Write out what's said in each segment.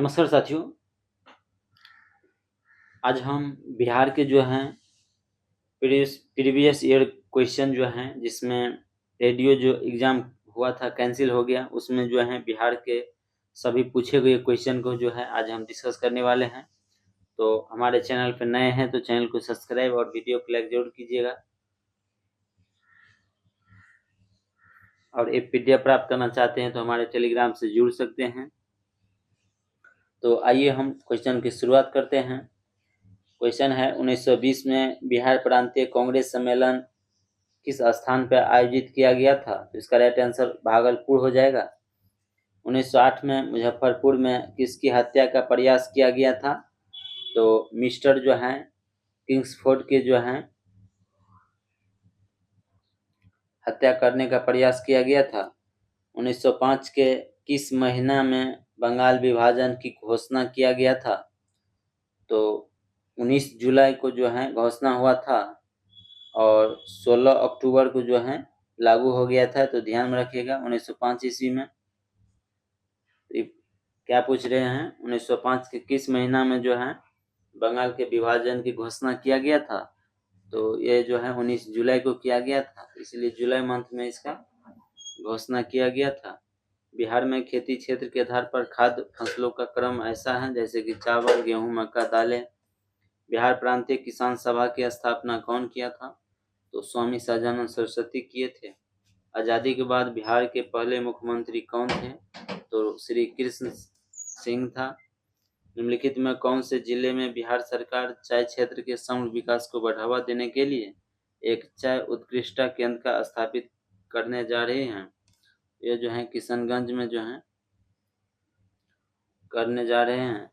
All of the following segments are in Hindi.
नमस्कार साथियों। आज हम बिहार के जो हैं प्रीवियस ईयर क्वेश्चन जो हैं, जिसमें रेडियो जो एग्ज़ाम हुआ था कैंसिल हो गया, उसमें जो है बिहार के सभी पूछे गए क्वेश्चन को जो है आज हम डिस्कस करने वाले हैं। तो हमारे चैनल पर नए हैं तो चैनल को सब्सक्राइब और वीडियो को लाइक जरूर कीजिएगा। और एक पीडीएफ प्राप्त करना चाहते हैं तो हमारे टेलीग्राम से जुड़ सकते हैं। तो आइए हम क्वेश्चन की शुरुआत करते हैं। क्वेश्चन है 1920 में बिहार प्रांतीय कांग्रेस सम्मेलन किस स्थान पर आयोजित किया गया था? तो इसका राइट आंसर भागलपुर हो जाएगा। 1908 में मुजफ्फरपुर में किसकी हत्या का प्रयास किया गया था? तो मिस्टर जो हैं किंग्सफोर्ड के जो हैं हत्या करने का प्रयास किया गया था। 1905 के किस महीना में बंगाल विभाजन की घोषणा किया गया था? तो 19 जुलाई को जो है घोषणा हुआ था और 16 अक्टूबर को जो है लागू हो गया था। तो ध्यान में रखिएगा 1905 ईस्वी में। क्या पूछ रहे हैं? 1905 के किस महीना में जो है बंगाल के विभाजन की घोषणा किया गया था? तो ये जो है 19 जुलाई को किया गया था, इसलिए जुलाई मंथ में इसका घोषणा किया गया था। बिहार में खेती क्षेत्र के आधार पर खाद्य फसलों का क्रम ऐसा है जैसे कि चावल, गेहूं, मक्का, दालें। बिहार प्रांतीय किसान सभा की स्थापना कौन किया था? तो स्वामी सहजानंद सरस्वती किए थे। आज़ादी के बाद बिहार के पहले मुख्यमंत्री कौन थे? तो श्री कृष्ण सिंह था। निम्नलिखित में कौन से जिले में बिहार सरकार चाय क्षेत्र के समग्र विकास को बढ़ावा देने के लिए एक चाय उत्कृष्टता केंद्र का स्थापित करने जा रही हैं? ये जो है किशनगंज में जो है करने जा रहे हैं।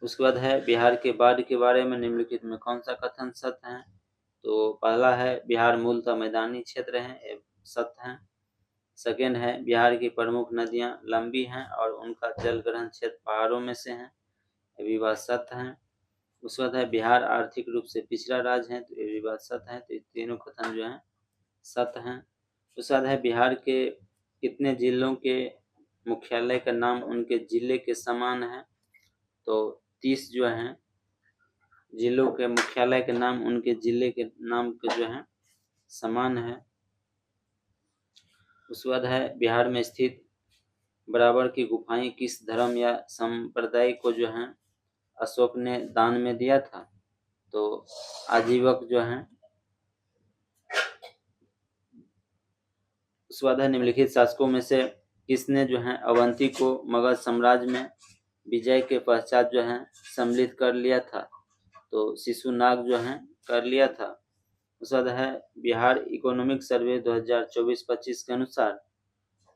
उसके बाद है बिहार के बाढ़ के बारे में निम्नलिखित में कौन सा कथन सत्य है? तो पहला है बिहार मूलतः मैदानी क्षेत्र है, ये सत्य है। सेकेंड है बिहार की प्रमुख नदियां लंबी हैं और उनका जल ग्रहण क्षेत्र पहाड़ों में से है, ये भी बात सत्य है। उसके बाद है बिहार आर्थिक रूप से पिछड़ा राज्य है, तो ये भी बात सत्य है। तो ये तीनों कथन जो है सत्य हैं। उसके बाद है बिहार के कितने जिलों के मुख्यालय का नाम उनके जिले के समान है? तो 30 जो हैं जिलों के मुख्यालय के नाम उनके जिले के नाम के जो है समान है। उसके बाद है बिहार में स्थित बराबर की गुफाएं किस धर्म या संप्रदाय को जो है अशोक ने दान में दिया था? तो आजीवक जो है। उसके बाद है निम्नलिखित शासकों में से किसने जो है अवंती को मगध साम्राज्य में विजय के पश्चात जो है सम्मिलित कर लिया था? तो शिशुनाग जो है कर लिया था। उसके बाद है बिहार इकोनॉमिक सर्वे 2024-25 के अनुसार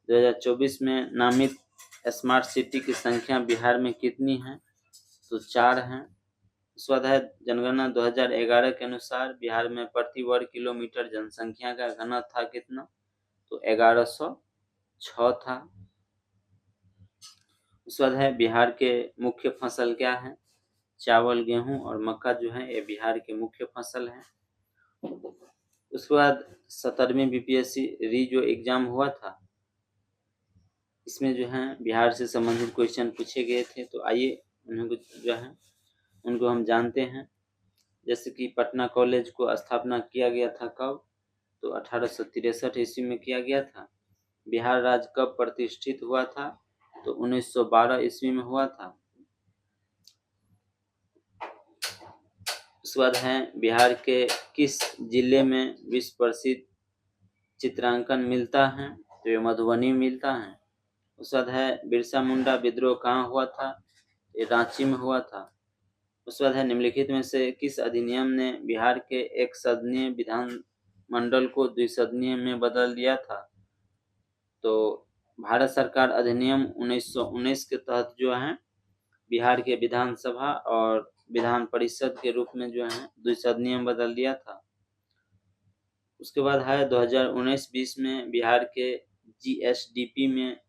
2024 में नामित स्मार्ट सिटी की संख्या बिहार में कितनी है? तो 4 हैं। उसके बाद है जनगणना 2011 के अनुसार बिहार में प्रति वर्ग किलोमीटर जनसंख्या का घनत्व था कितना? तो 1106 था। उसके बाद है बिहार के मुख्य फसल क्या है? चावल, गेहूं और मक्का जो है ये बिहार के मुख्य फसल हैं। उसके बाद 17वीं बीपीएससी री जो एग्जाम हुआ था, इसमें जो है बिहार से संबंधित क्वेश्चन पूछे गए थे। तो आइए उनको जो है उनको हम जानते हैं। जैसे कि पटना कॉलेज को स्थापना किया गया था कब? तो 1863 ईस्वी में किया गया था। बिहार राज्य कब प्रतिष्ठित हुआ था? तो 1912 ईस्वी में हुआ था। उसके बाद है बिहार के किस जिले में विश्व प्रसिद्ध चित्रांकन मिलता है? तो ये मधुबनी मिलता है। उसके बाद है बिरसा मुंडा विद्रोह कहाँ हुआ था? ये रांची में हुआ था। उसके बाद है निम्नलिखित में से किस अधिनियम ने बिहार के एक सदनीय विधान मंडल को द्विसदनीय में बदल दिया था? तो भारत सरकार अधिनियम 1919 के तहत जो है बिहार के विधानसभा और विधान परिषद के रूप में जो है द्विसदनीय में बदल दिया था। उसके बाद है 2019-20 में बिहार के जीएसडीपी में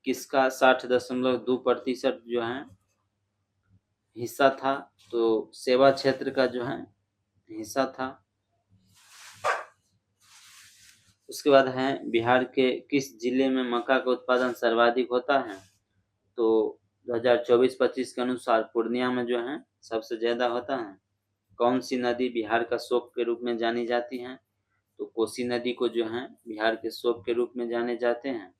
किसका 60.2% जो है हिस्सा था? तो सेवा क्षेत्र का जो है हिस्सा था। उसके बाद है बिहार के किस जिले में मक्का का उत्पादन सर्वाधिक होता है? तो 2024-25 के अनुसार पूर्णिया में जो है सबसे ज़्यादा होता है। कौन सी नदी बिहार का शोक के रूप में जानी जाती है? तो कोसी नदी को जो है बिहार के शोक के रूप में जाने जाते हैं।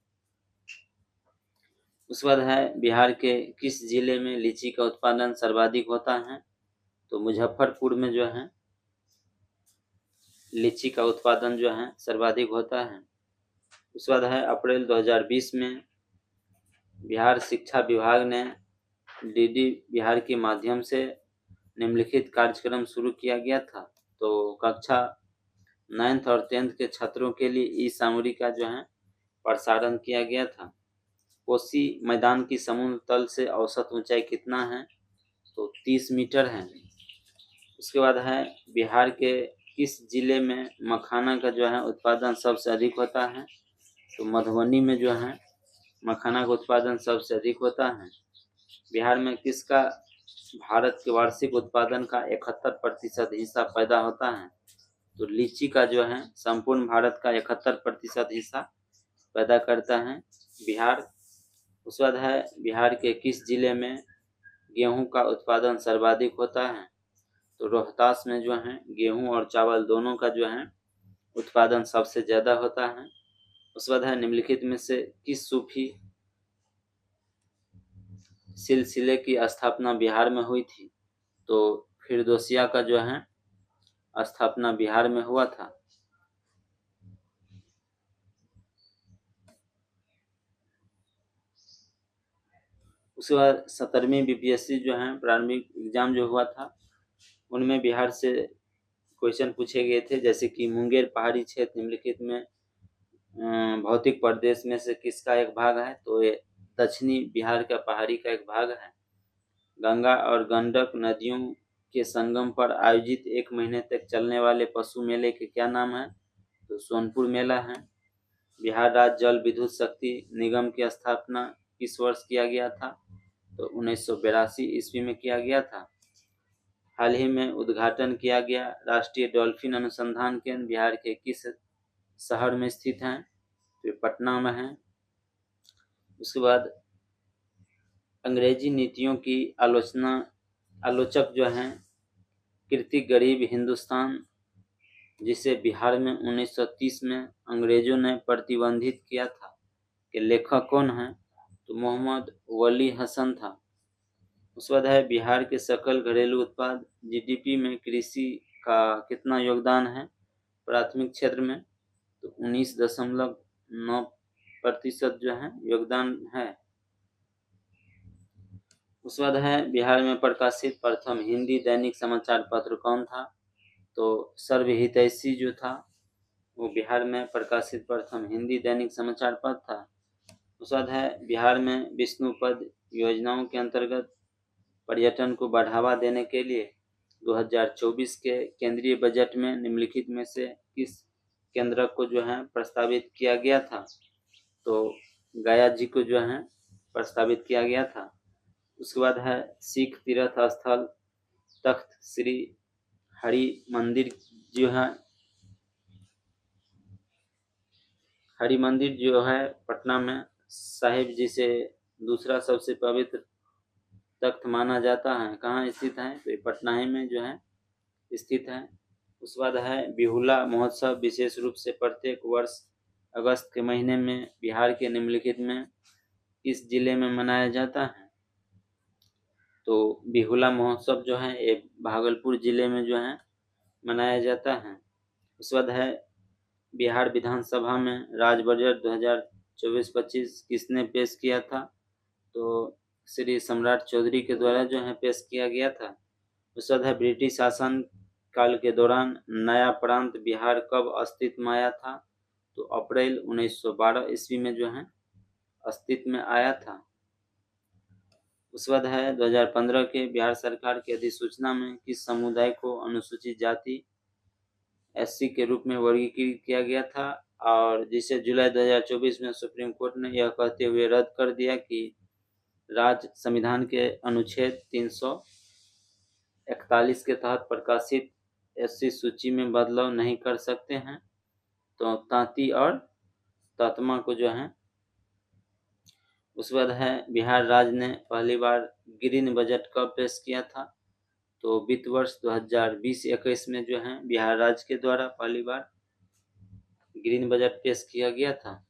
उसके बाद है बिहार के किस जिले में लीची का उत्पादन सर्वाधिक होता है? तो मुजफ्फरपुर में जो है लीची का उत्पादन जो है सर्वाधिक होता है। उसके बाद है अप्रैल 2020 में बिहार शिक्षा विभाग ने डीडी बिहार के माध्यम से निम्नलिखित कार्यक्रम शुरू किया गया था। तो कक्षा 9th और 10th के छात्रों के लिए ई सामग्री का जो है प्रसारण किया गया था। कोसी मैदान की समुद्र तल से औसत ऊंचाई कितना है? तो 30 मीटर है। उसके बाद है बिहार के किस जिले में मखाना का जो है उत्पादन सबसे अधिक होता है? तो मधुबनी में जो है मखाना का उत्पादन सबसे अधिक होता है। बिहार में किसका भारत के वार्षिक उत्पादन का 71% हिस्सा पैदा होता है? तो लीची का जो है संपूर्ण भारत का 71% हिस्सा पैदा करता है बिहार। उसके बाद है बिहार के किस जिले में गेहूं का उत्पादन सर्वाधिक होता है? तो रोहतास में जो है गेहूं और चावल दोनों का जो है उत्पादन सबसे ज़्यादा होता है। उसके बाद है निम्नलिखित में से किस सूफी सिलसिले की स्थापना बिहार में हुई थी? तो फिरदौसिया का जो है स्थापना बिहार में हुआ था। उसके बाद 17वीं बीपीएससी जो है प्रारंभिक एग्जाम जो हुआ था उनमें बिहार से क्वेश्चन पूछे गए थे, जैसे कि मुंगेर पहाड़ी क्षेत्र निम्नलिखित में भौतिक प्रदेश में से किसका एक भाग है? तो ये दक्षिणी बिहार का पहाड़ी का एक भाग है। गंगा और गंडक नदियों के संगम पर आयोजित 1 महीने तक चलने वाले पशु मेले के क्या नाम है? तो सोनपुर मेला है। बिहार राज्य जल विद्युत शक्ति निगम की स्थापना किस वर्ष किया गया था? तो 1982 ईस्वी में किया गया था। हाल ही में उद्घाटन किया गया राष्ट्रीय डॉल्फिन अनुसंधान केंद्र बिहार के किस शहर में स्थित है? तो पटना में है। उसके बाद अंग्रेजी नीतियों की आलोचक जो हैं कीर्ति गरीब हिंदुस्तान, जिसे बिहार में 1930 में अंग्रेजों ने प्रतिबंधित किया था, के लेखक कौन हैं? तो मोहम्मद वली हसन था। उसके बाद है बिहार के सकल घरेलू उत्पाद जीडीपी में कृषि का कितना योगदान है प्राथमिक क्षेत्र में? तो 19.9% जो है योगदान है। उसके बाद है बिहार में प्रकाशित प्रथम हिंदी दैनिक समाचार पत्र कौन था? तो सर्वहितैषी जो था वो बिहार में प्रकाशित प्रथम हिंदी दैनिक समाचार पत्र था। उसके बाद है बिहार में विष्णुपद योजनाओं के अंतर्गत पर्यटन को बढ़ावा देने के लिए 2024 के केंद्रीय बजट में निम्नलिखित में से किस केंद्र को जो है प्रस्तावित किया गया था? तो गया जी को जो है प्रस्तावित किया गया था। उसके बाद है सिख तीर्थ स्थल तख्त श्री हरि मंदिर जो है हरि मंदिर जो है पटना में साहिब जी से दूसरा सबसे पवित्र तख्त माना जाता है, कहाँ स्थित है? तो ये पटना ही में जो है स्थित है। उसके बाद है बिहुला महोत्सव विशेष रूप से प्रत्येक वर्ष अगस्त के महीने में बिहार के निम्नलिखित में किस जिले में मनाया जाता है? तो बिहुला महोत्सव जो है ये भागलपुर जिले में जो है मनाया जाता है। उसके बाद है बिहार विधानसभा में राज्य बजट 2024-25 किसने पेश किया था? तो श्री सम्राट चौधरी के द्वारा जो है पेश किया गया था। उसके बाद है ब्रिटिश शासन काल के दौरान नया प्रांत बिहार कब अस्तित्व में आया था? तो अप्रैल 1912 ईस्वी में जो है अस्तित्व में आया था। उसके बाद है 2015 के बिहार सरकार की अधिसूचना में किस समुदाय को अनुसूचित जाति एससी के रूप में वर्गीकृत किया गया था, और जिसे जुलाई 2024 में सुप्रीम कोर्ट ने यह कहते हुए रद्द कर दिया कि राज्य संविधान के अनुच्छेद 341 के तहत प्रकाशित एससी सूची में बदलाव नहीं कर सकते हैं। तो तांती और ततमा को जो है उसके बाद है बिहार राज्य ने पहली बार ग्रीन बजट कब पेश किया था? तो वित्त वर्ष 2020-21 में जो है बिहार राज्य के द्वारा पहली बार ग्रीन बजट पेश किया गया था।